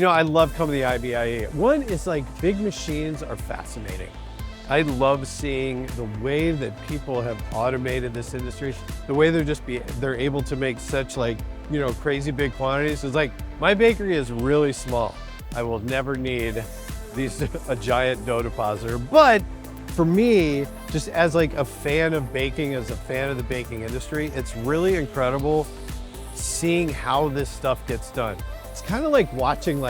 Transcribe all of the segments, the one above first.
I love coming to the IBIE. One is like big machines are fascinating. I love seeing the way that people have automated this industry, the way they're able to make such crazy big quantities. It's like, my bakery is really small. I will never need a giant dough depositor. But for me, just as like a fan of baking, as a fan of the baking industry, it's really incredible seeing how this stuff gets done. It's kind of like watching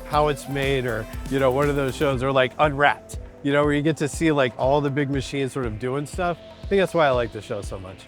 how it's made, or one of those shows, or like Unwrapped, where you get to see all the big machines sort of doing stuff. I think that's why I like the show so much.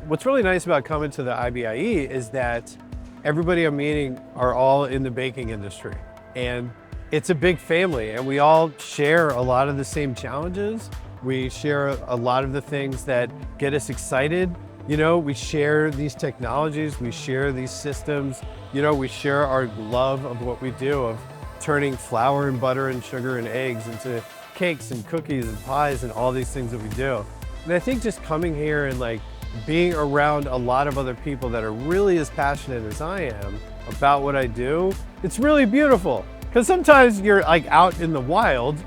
What's really nice about coming to the IBIE is that everybody I'm meeting are all in the baking industry, and it's a big family, and we all share a lot of the same challenges. We share a lot of the things that get us excited. We share these technologies, we share these systems, we share our love of what we do, of turning flour and butter and sugar and eggs into cakes and cookies and pies and all these things that we do. And I think just coming here and being around a lot of other people that are really as passionate as I am about what I do, it's really beautiful. Because sometimes you're out in the wild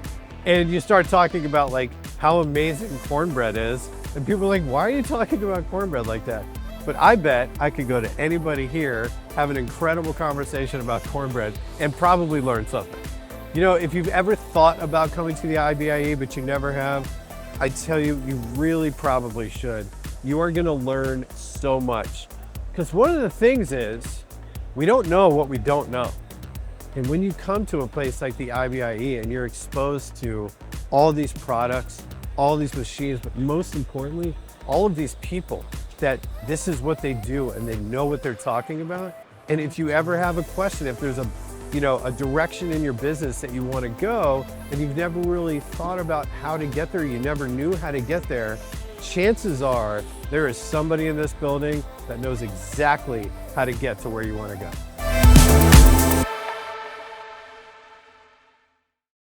and you start talking about how amazing cornbread is, and people are like, why are you talking about cornbread like that? But I bet I could go to anybody here, have an incredible conversation about cornbread, and probably learn something. If you've ever thought about coming to the IBIE, but you never have, I tell you, you really probably should. You are gonna learn so much. Because one of the things is, we don't know what we don't know. And when you come to a place like the IBIE and you're exposed to all these products, all these machines, but most importantly, all of these people, that this is what they do and they know what they're talking about. And if you ever have a question, if there's a direction in your business that you want to go and you've never really thought about how to get there, you never knew how to get there, chances are there is somebody in this building that knows exactly how to get to where you want to go.